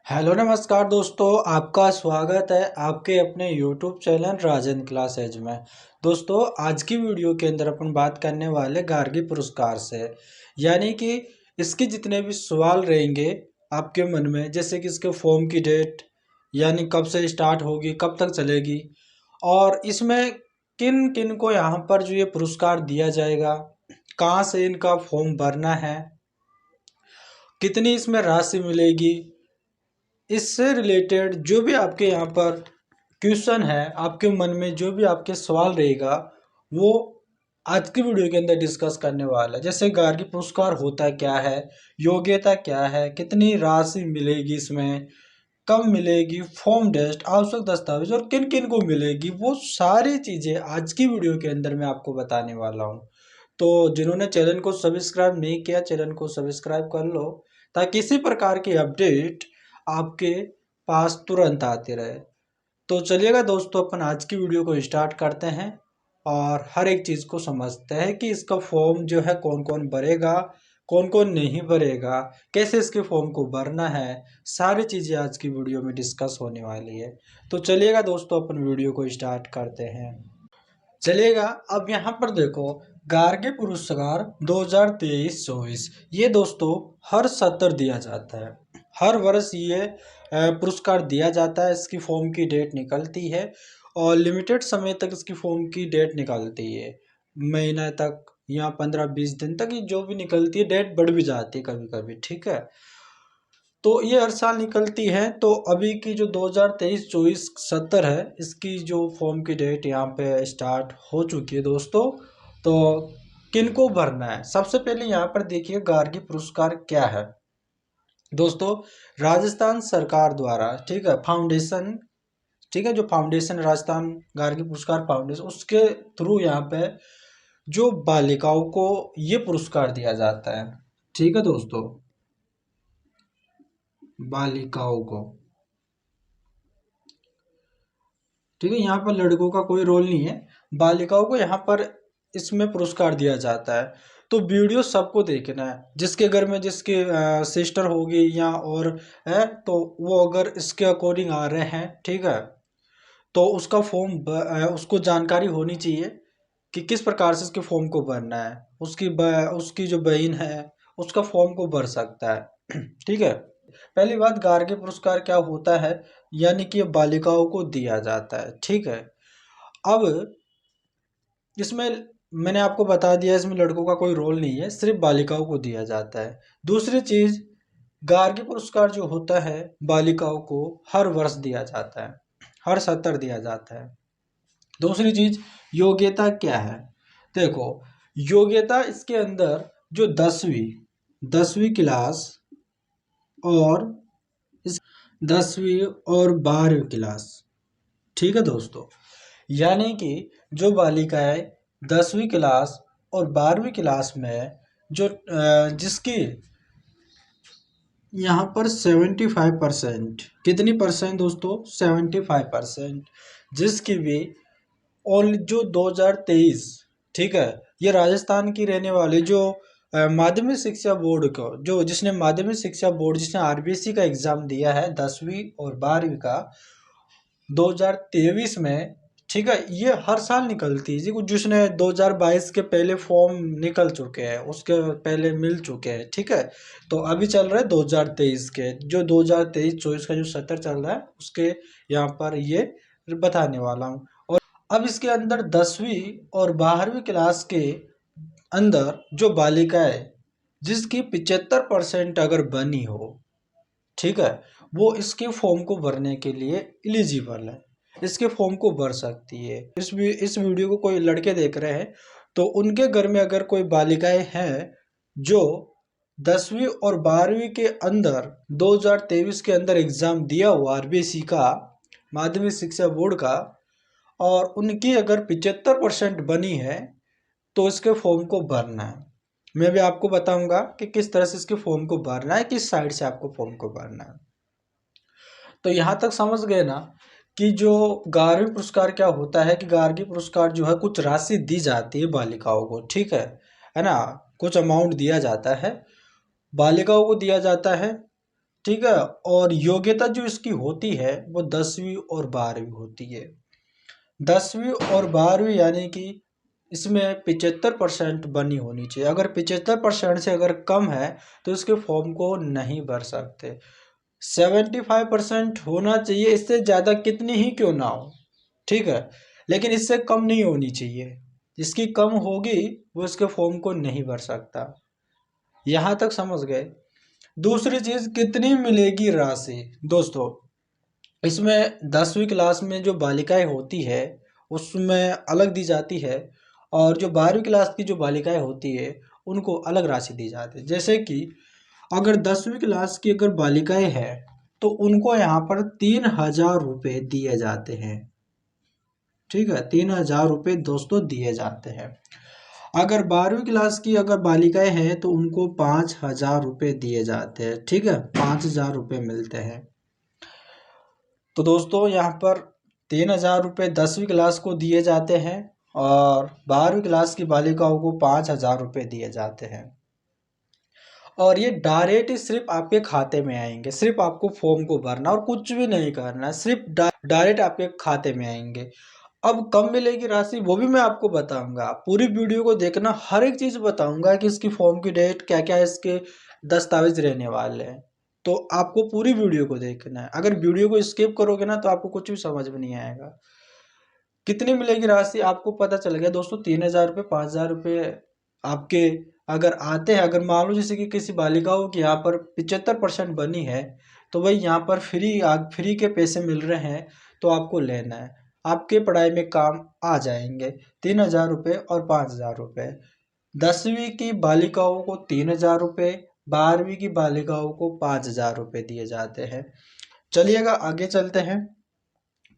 Hello नमस्कार दोस्तों, आपका स्वागत है आपके अपने यूट्यूब चैनल राजन क्लास एज में। दोस्तों, आज की वीडियो के अंदर अपन बात करने वाले गार्गी पुरस्कार से, यानी कि इसके जितने भी सवाल रहेंगे आपके मन में, जैसे कि इसके फॉर्म की डेट, यानी कब से स्टार्ट होगी, कब तक चलेगी, और इसमें किन किन को यहाँ पर जो ये पुरस्कार दिया जाएगा, कहाँ से इनका फॉर्म भरना है, कितनी इसमें राशि मिलेगी, इससे रिलेटेड जो भी आपके यहाँ पर क्वेश्चन है, आपके मन में जो भी आपके सवाल रहेगा, वो आज की वीडियो के अंदर डिस्कस करने वाला है। जैसे गार्गी पुरस्कार होता क्या है, योग्यता क्या है, कितनी राशि मिलेगी इसमें, कब मिलेगी, फॉर्म टेस्ट, आवश्यक दस्तावेज और किन किन को मिलेगी, वो सारी चीज़ें आज की वीडियो के अंदर मैं आपको बताने वाला हूँ। तो जिन्होंने चैनल को सब्सक्राइब नहीं किया, चैनल को सब्सक्राइब कर लो, ताकि इसी प्रकार की अपडेट आपके पास तुरंत आते रहे। तो चलिएगा दोस्तों, अपन आज की वीडियो को स्टार्ट करते हैं और हर एक चीज़ को समझते हैं कि इसका फॉर्म जो है कौन कौन भरेगा, कौन कौन नहीं भरेगा, कैसे इसके फॉर्म को भरना है, सारी चीज़ें आज की वीडियो में डिस्कस होने वाली है। तो चलिएगा दोस्तों, अपन वीडियो को स्टार्ट करते हैं। चलिएगा, अब यहाँ पर देखो, गार्गी पुरस्कार 2023-24 ये दोस्तों हर सत्र दिया जाता है। हर वर्ष ये पुरस्कार दिया जाता है। इसकी फॉर्म की डेट निकलती है और लिमिटेड समय तक इसकी फॉर्म की डेट निकलती है, महीना तक या 15-20 दिन तक, ये जो भी निकलती है, डेट बढ़ भी जाती है कभी कभी, ठीक है। तो ये हर साल निकलती है। तो अभी की जो 2023-24 सत्र है, इसकी जो फॉर्म की डेट यहाँ पे स्टार्ट हो चुकी है दोस्तों। तो किनको भरना है, सबसे पहले यहाँ पर देखिए गार्गी पुरस्कार क्या है दोस्तों। राजस्थान सरकार द्वारा, ठीक है, फाउंडेशन, ठीक है, जो फाउंडेशन राजस्थान गार्गी पुरस्कार फाउंडेशन, उसके थ्रू यहाँ पे जो बालिकाओं को ये पुरस्कार दिया जाता है, ठीक है दोस्तों, बालिकाओं को, ठीक है। यहाँ पर लड़कों का कोई रोल नहीं है, बालिकाओं को यहाँ पर इसमें पुरस्कार दिया जाता है। तो वीडियो सबको देखना है, जिसके घर में जिसकी सिस्टर होगी या और है, तो वो अगर इसके अकॉर्डिंग आ रहे हैं, ठीक है, तो उसका फॉर्म उसको जानकारी होनी चाहिए कि किस प्रकार से इसके फॉर्म को भरना है। उसकी जो बहन है, उसका फॉर्म को भर सकता है ठीक है। पहली बात, गार्गी पुरस्कार क्या होता है, यानी कि ये बालिकाओं को दिया जाता है, ठीक है। अब इसमें मैंने आपको बता दिया, इसमें लड़कों का कोई रोल नहीं है, सिर्फ बालिकाओं को दिया जाता है। दूसरी चीज, गार्गी पुरस्कार जो होता है बालिकाओं को हर वर्ष दिया जाता है, हर सत्र दिया जाता है। दूसरी चीज, योग्यता क्या है, देखो, योग्यता इसके अंदर जो 10वीं क्लास और इस 10वीं और 12वीं क्लास, ठीक है दोस्तों, यानी कि जो बालिकाएं 10वीं क्लास और 12वीं क्लास में जो जिसकी यहाँ पर 75%, कितनी परसेंट दोस्तों, 75%, जिसकी भी और जो 2023, ठीक है, ये राजस्थान की रहने वाली जो माध्यमिक शिक्षा बोर्ड को, जो जिसने माध्यमिक शिक्षा बोर्ड, जिसने आरबीएसई का एग्जाम दिया है 10वीं और 12वीं का 2023 में, ठीक है, ये हर साल निकलती है जी। कुछ जिसने 2022 के पहले फॉर्म निकल चुके हैं, उसके पहले मिल चुके हैं, ठीक है। तो अभी चल रहा है 2023 के, जो 2023-24 का जो सत्र चल रहा है, उसके यहाँ पर ये बताने वाला हूँ। और अब इसके अंदर 10वीं और 12वीं क्लास के अंदर जो बालिकाएं जिसकी 75% अगर बनी हो, ठीक है, वो इसके फॉर्म को भरने के लिए एलिजिबल है, इसके फॉर्म को भर सकती है। इस वीडियो को कोई लड़के देख रहे हैं, तो उनके घर में अगर कोई बालिकाएं हैं जो 10वीं और 12वीं के अंदर 2023 के अंदर एग्जाम दिया हुआ आरबीएसई का, माध्यमिक शिक्षा बोर्ड का, और उनकी अगर 75% बनी है, तो इसके फॉर्म को भरना है। मैं भी आपको बताऊंगा कि किस तरह से इसके फॉर्म को भरना है, किस साइड से आपको फॉर्म को भरना है। तो यहाँ तक समझ गए ना कि जो गार्गी पुरस्कार क्या होता है, कि गार्गी पुरस्कार जो है कुछ राशि दी जाती है बालिकाओं को, ठीक है ना, कुछ अमाउंट दिया जाता है, बालिकाओं को दिया जाता है। ठीक है। और योग्यता जो इसकी होती है वो 10वीं और 12वीं होती है। 10वीं और 12वीं यानी कि इसमें 75% बनी होनी चाहिए। अगर 75% से अगर कम है तो इसके फॉर्म को नहीं भर सकते। 75% होना चाहिए, इससे ज़्यादा कितनी ही क्यों ना हो, ठीक है, लेकिन इससे कम नहीं होनी चाहिए। जिसकी कम होगी वो इसके फॉर्म को नहीं भर सकता। यहाँ तक समझ गए। दूसरी चीज़, कितनी मिलेगी राशि। दोस्तों इसमें 10वीं क्लास में जो बालिकाएं होती है उसमें अलग दी जाती है, और जो 12वीं क्लास की जो बालिकाएं होती है उनको अलग राशि दी जाती है। जैसे कि अगर 10वीं क्लास की अगर बालिकाएं हैं तो उनको यहाँ पर 3000 रुपये दिए जाते हैं, ठीक है, 3000 रुपये दोस्तों दिए जाते हैं। अगर 12वीं क्लास की अगर बालिकाएं हैं तो उनको 5000 रुपये दिए जाते हैं, ठीक है, 5000 रुपये मिलते हैं। तो दोस्तों यहाँ पर 3000 रुपये 10वीं क्लास को दिए जाते हैं और 12वीं क्लास की बालिकाओं को 5000 रुपये दिए जाते हैं। और ये डायरेक्ट ही सिर्फ आपके खाते में आएंगे, सिर्फ आपको फॉर्म को भरना और कुछ भी नहीं करना है, सिर्फ डायरेक्ट आपके खाते में आएंगे। अब कब मिलेगी राशि वो भी मैं आपको बताऊंगा, पूरी वीडियो को देखना, हर एक चीज़ बताऊंगा कि इसकी फॉर्म की डेट क्या क्या इसके दस्तावेज रहने वाले हैं। तो आपको पूरी वीडियो को देखना है। अगर वीडियो को स्किप करोगे ना तो आपको कुछ भी समझ में नहीं आएगा। कितनी मिलेगी राशि आपको पता चल गया दोस्तों। 3000 रुपये 5000 रुपये आपके अगर आते हैं, अगर मान लो जैसे कि किसी बालिकाओं की यहाँ पर 75% बनी है तो भाई यहाँ पर फ्री के पैसे मिल रहे हैं तो आपको लेना है, आपके पढ़ाई में काम आ जाएंगे। 3000 रुपये और 5000 रुपये। 10वीं की बालिकाओं को 3000 रुपये, 12वीं की बालिकाओं को 5000 रुपये दिए जाते हैं। चलिएगा आगे चलते हैं।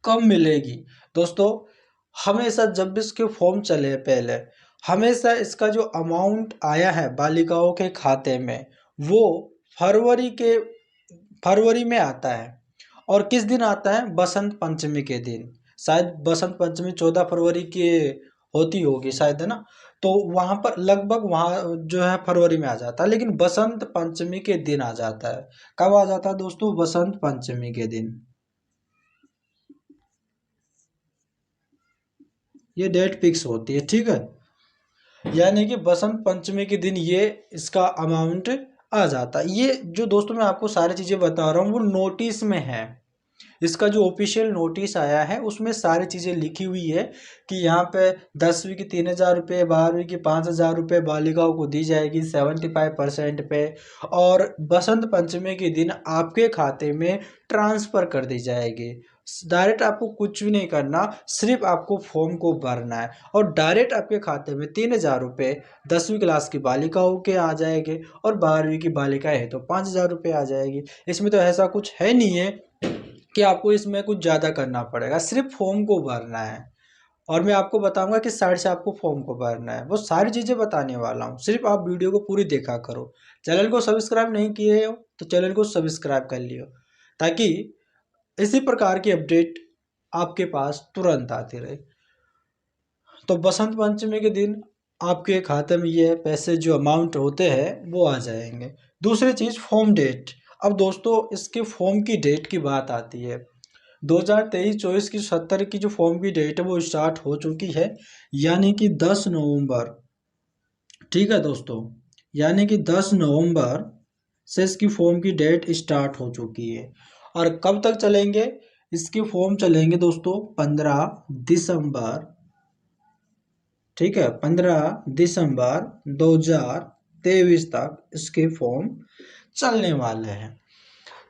कब मिलेगी दोस्तों, हमेशा जब भी इसके फॉर्म चले पहले हमेशा इसका जो अमाउंट आया है बालिकाओं के खाते में वो फरवरी में आता है। और किस दिन आता है, बसंत पंचमी के दिन। शायद बसंत पंचमी 14 फरवरी की होती होगी शायद, है ना। तो वहाँ पर लगभग वहाँ जो है फरवरी में आ जाता है, लेकिन बसंत पंचमी के दिन आ जाता है। कब आ जाता है दोस्तों, बसंत पंचमी के दिन। ये डेट फिक्स होती है, ठीक है, यानी कि बसंत पंचमी के दिन ये इसका अमाउंट आ जाता है। ये जो दोस्तों मैं आपको सारी चीज़ें बता रहा हूँ वो नोटिस में है। इसका जो ऑफिशियल नोटिस आया है उसमें सारी चीज़ें लिखी हुई है कि यहाँ पे 10वीं की 3000 रुपये, 12वीं की 5000 रुपये बालिकाओं को दी जाएगी 75% पे, और बसंत पंचमी के दिन आपके खाते में ट्रांसफ़र कर दी जाएगी। डायरेक्ट आपको कुछ भी नहीं करना, सिर्फ आपको फॉर्म को भरना है और डायरेक्ट आपके खाते में 3000 रुपये 10वीं क्लास की बालिकाओं के आ जाएंगे और 12वीं की बालिकाएं हैं तो 5000 रुपये आ जाएगी। इसमें तो ऐसा कुछ है नहीं है कि आपको इसमें कुछ ज़्यादा करना पड़ेगा, सिर्फ फॉर्म को भरना है। और मैं आपको बताऊंगा कि साइड से आपको फॉर्म को भरना है, वो सारी चीज़ें बताने वाला हूँ, सिर्फ आप वीडियो को पूरी देखा करो। चैनल को सब्सक्राइब नहीं किए हो तो चैनल को सब्सक्राइब कर लियो, ताकि इसी प्रकार की अपडेट आपके पास तुरंत आती रहे। तो बसंत पंचमी के दिन आपके खाते में ये पैसे जो अमाउंट होते हैं वो आ जाएंगे। दूसरी चीज़, फॉर्म डेट। अब दोस्तों इसके फॉर्म की डेट की बात आती है। 2023-24 की 70 की जो फॉर्म की डेट है वो स्टार्ट हो चुकी है, यानी कि 10 नवंबर, ठीक है दोस्तों, यानी कि 10 नवंबर से इसकी फॉर्म की डेट स्टार्ट हो चुकी है। और कब तक चलेंगे इसके फॉर्म, चलेंगे दोस्तों 15 दिसंबर, ठीक है, 15 दिसंबर 2023 तक इसके फॉर्म चलने वाले हैं।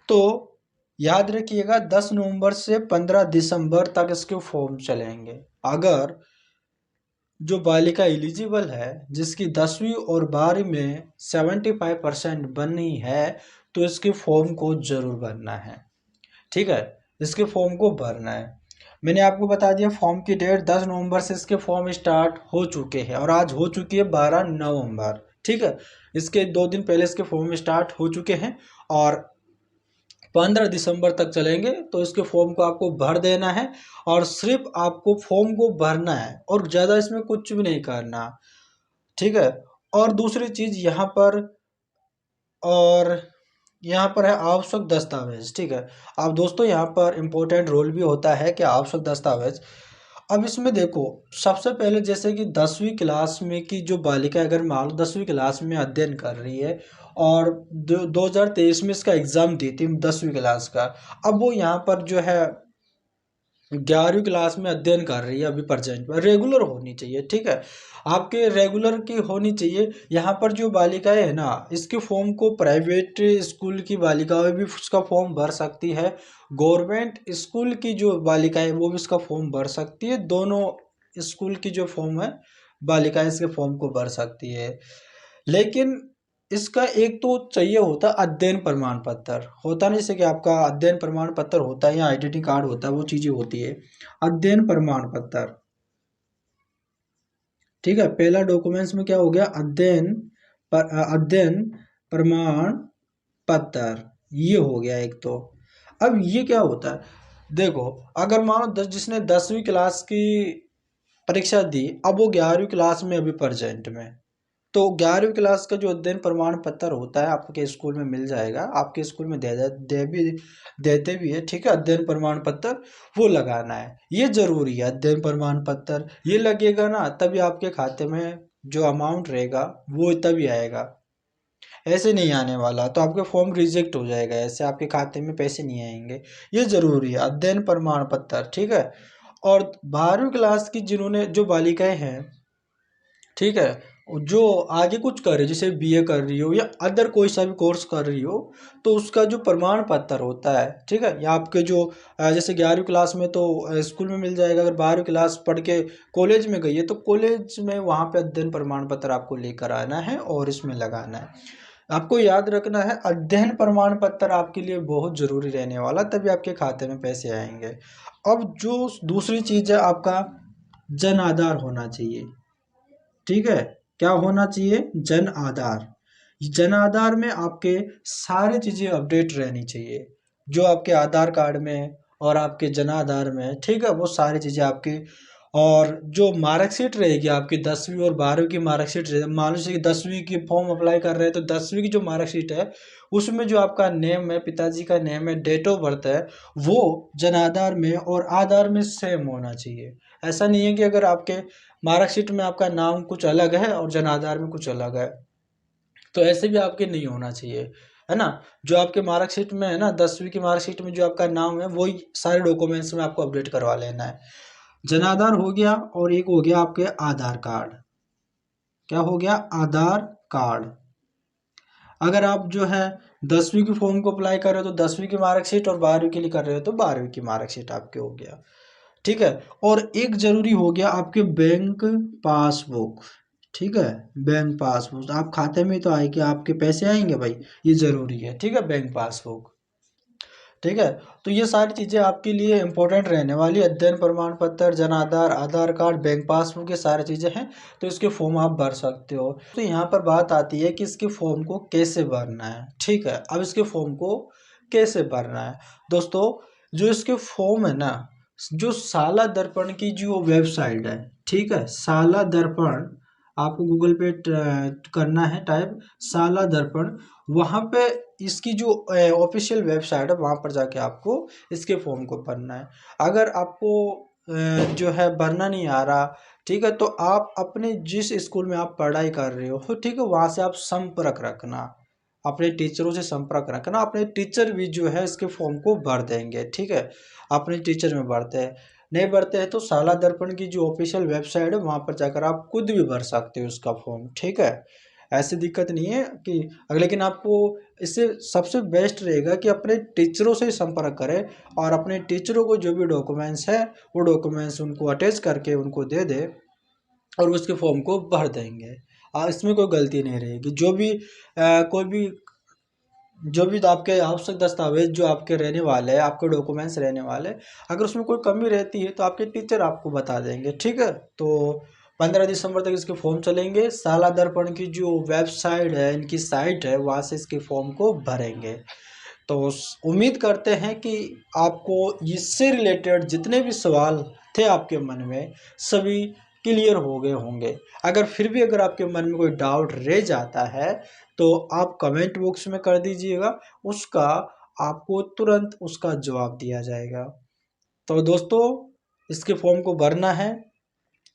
तो याद रखिएगा 10 नवंबर से 15 दिसंबर तक इसके फॉर्म चलेंगे। अगर जो बालिका एलिजिबल है जिसकी 10वीं और 12वीं में 75% बनी है तो इसके फॉर्म को ज़रूर भरना है, ठीक है, इसके फॉर्म को भरना है। मैंने आपको बता दिया फॉर्म की डेट 10 नवंबर से इसके फॉर्म स्टार्ट हो चुके हैं और आज हो चुकी है 12 नवंबर, ठीक है। इसके 2 दिन पहले इसके फॉर्म स्टार्ट हो चुके हैं और 15 दिसंबर तक चलेंगे। तो इसके फॉर्म को आपको भर देना है और सिर्फ आपको फॉर्म को भरना है और ज़्यादा इसमें कुछ भी नहीं करना, ठीक है। और दूसरी चीज़ यहाँ पर, और यहाँ पर है आवश्यक दस्तावेज, ठीक है। अब दोस्तों यहाँ पर इम्पोर्टेंट रोल भी होता है कि आवश्यक दस्तावेज। अब इसमें देखो, सबसे पहले जैसे कि 10वीं क्लास में की जो बालिका अगर मान लो 10वीं क्लास में अध्ययन कर रही है और 2023 में इसका एग्ज़ाम दी थी 10वीं क्लास का, अब वो यहाँ पर जो है 11वीं क्लास में अध्ययन कर रही है अभी प्रेजेंट में, रेगुलर होनी चाहिए, ठीक है। आपके रेगुलर की होनी चाहिए। यहाँ पर जो बालिकाएं है ना, इसके फॉर्म को प्राइवेट स्कूल की बालिकाएं भी उसका फॉर्म भर सकती है, गवर्नमेंट स्कूल की जो बालिकाएं वो भी इसका फॉर्म भर सकती है। दोनों स्कूल की जो फॉर्म है बालिकाएं इसके फॉर्म को भर सकती है। लेकिन इसका एक तो चाहिए होता है अध्ययन प्रमाण पत्र, होता नहीं जैसे कि आपका अध्ययन प्रमाण पत्र होता है या आइडेंटिटी कार्ड होता है, वो चीजें होती है। अध्ययन प्रमाण पत्र, ठीक है। पहला डॉक्यूमेंट्स में क्या हो गया, अध्ययन प्रमाण पत्र, ये हो गया एक तो। अब ये क्या होता है, देखो अगर मानो जिसने 10वीं क्लास की परीक्षा दी, अब वो 11वीं क्लास में अभी प्रेजेंट में, तो 11वीं क्लास का जो अध्ययन प्रमाण पत्र होता है आपके स्कूल में मिल जाएगा, आपके स्कूल में देते भी है, ठीक है। अध्ययन प्रमाण पत्र वो लगाना है, ये जरूरी है। अध्ययन प्रमाण पत्र ये लगेगा ना, तभी आपके खाते में जो अमाउंट रहेगा वो तभी आएगा, ऐसे नहीं आने वाला तो आपके फॉर्म रिजेक्ट हो जाएगा, ऐसे आपके खाते में पैसे नहीं आएंगे। ये जरूरी है अध्ययन प्रमाण पत्र, ठीक है। और 12वीं क्लास की जिन्होंने जो बालिकाएं हैं, ठीक है, जो आगे कुछ कर रही है जैसे बीए कर रही हो या अदर कोई सा भी कोर्स कर रही हो, तो उसका जो प्रमाण पत्र होता है, ठीक है, या आपके जो जैसे 11वीं क्लास में तो स्कूल में मिल जाएगा, अगर 12वीं क्लास पढ़ के कॉलेज में गई है तो कॉलेज में वहाँ पे अध्ययन प्रमाण पत्र आपको लेकर आना है और इसमें लगाना है। आपको याद रखना है अध्ययन प्रमाण पत्र आपके लिए बहुत ज़रूरी रहने वाला, तभी आपके खाते में पैसे आएंगे। अब जो दूसरी चीज़ है, आपका जन आधार होना चाहिए, ठीक है। क्या होना चाहिए, जन आधार। जन आधार में आपके सारी चीज़ें अपडेट रहनी चाहिए, जो आपके आधार कार्ड में और आपके जन आधार में, ठीक है, वो सारी चीज़ें आपकी। और जो मार्कशीट रहेगी आपकी 10वीं और 12वीं की मार्कशीट रहेगी, मान लीजिए कि 10वीं की फॉर्म अप्लाई कर रहे हैं तो 10वीं की जो मार्कशीट है उसमें जो आपका नेम है, पिताजी का नेम है, डेट ऑफ बर्थ है, वो जन आधार में और आधार में सेम होना चाहिए। ऐसा नहीं है कि अगर आपके मार्कशीट में आपका नाम कुछ अलग है और जन आधार में कुछ अलग है, तो ऐसे भी आपके नहीं होना चाहिए, है ना। जो आपके मार्कशीट में है ना, 10वीं की मार्कशीट में जो आपका नाम है वही सारे डॉक्यूमेंट्स में आपको अपडेट करवा लेना है। जन आधार हो गया और एक हो गया आपके आधार कार्ड। क्या हो गया, आधार कार्ड। अगर आप जो है 10वीं की फॉर्म को अप्लाई कर रहे हो तो 10वीं की मार्कशीट, और 12वीं के लिए कर रहे हो तो 12वीं की मार्कशीट आपके हो गया, ठीक है। और एक जरूरी हो गया आपके बैंक पासबुक, ठीक है। बैंक पासबुक आप खाते में तो आएगी, आपके पैसे आएंगे भाई, ये जरूरी है, ठीक है, बैंक पासबुक, ठीक है। तो ये सारी चीज़ें आपके लिए इंपॉर्टेंट रहने वाली, अध्ययन प्रमाण पत्र, जन आधार, आधार कार्ड, बैंक पासबुक, ये सारी चीज़ें हैं, तो इसके फॉर्म आप भर सकते हो। तो यहाँ पर बात आती है कि इसके फॉर्म को कैसे भरना है, ठीक है। अब इसके फॉर्म को कैसे भरना है दोस्तों, जो इसके फॉर्म है ना, जो साला दर्पण की जो वेबसाइट है, ठीक है, साला दर्पण, आपको गूगल पे करना है टाइप साला दर्पण, वहाँ पे इसकी जो ऑफिशियल वेबसाइट है वहाँ पर जाके आपको इसके फॉर्म को भरना है। अगर आपको जो है भरना नहीं आ रहा, ठीक है, तो आप अपने जिस स्कूल में आप पढ़ाई कर रहे हो, ठीक है, वहाँ से आप संपर्क रखना, अपने टीचरों से संपर्क रखना। अपने टीचर भी जो है इसके फॉर्म को भर देंगे, ठीक है। अपने टीचर में भरते हैं, नहीं भरते हैं तो साला दर्पण की जो ऑफिशियल वेबसाइट है वहाँ पर जाकर आप खुद भी भर सकते हो उसका फॉर्म, ठीक है। ऐसी दिक्कत नहीं है कि लेकिन आपको इससे सबसे बेस्ट रहेगा कि अपने टीचरों से संपर्क करें और अपने टीचरों को जो भी डॉक्यूमेंट्स है वो डॉक्यूमेंट्स उनको अटैच करके उनको दे दे और उसके फॉर्म को भर देंगे। इसमें कोई गलती नहीं रहेगी। कोई भी जो भी आपके आवश्यक दस्तावेज जो आपके रहने वाले हैं, आपके डॉक्यूमेंट्स रहने वाले, अगर उसमें कोई कमी रहती है तो आपके टीचर आपको बता देंगे, ठीक है। तो 15 दिसंबर तक इसके फॉर्म चलेंगे। साला दर्पण की जो वेबसाइट है, इनकी साइट है, वहाँ से इसके फॉर्म को भरेंगे। तो उम्मीद करते हैं कि आपको इससे रिलेटेड जितने भी सवाल थे आपके मन में, सभी क्लियर हो गए होंगे। अगर फिर भी अगर आपके मन में कोई डाउट रह जाता है तो आप कमेंट बॉक्स में कर दीजिएगा, उसका आपको तुरंत उसका जवाब दिया जाएगा। तो दोस्तों इसके फॉर्म को भरना है।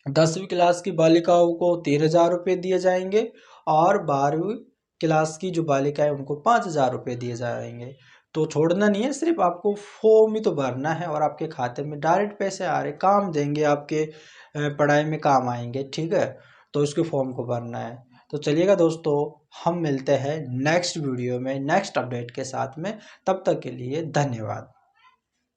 10वीं क्लास की बालिकाओं को 3,000 रुपये दिए जाएंगे और 12वीं क्लास की जो बालिका है उनको 5,000 रुपये दिए जाएंगे। तो छोड़ना नहीं है, सिर्फ आपको फॉर्म ही तो भरना है और आपके खाते में डायरेक्ट पैसे आ रहे, काम देंगे, आपके पढ़ाई में काम आएंगे। ठीक है, तो इसके फॉर्म को भरना है। तो चलिएगा दोस्तों, हम मिलते हैं नेक्स्ट वीडियो में नेक्स्ट अपडेट के साथ में। तब तक के लिए धन्यवाद।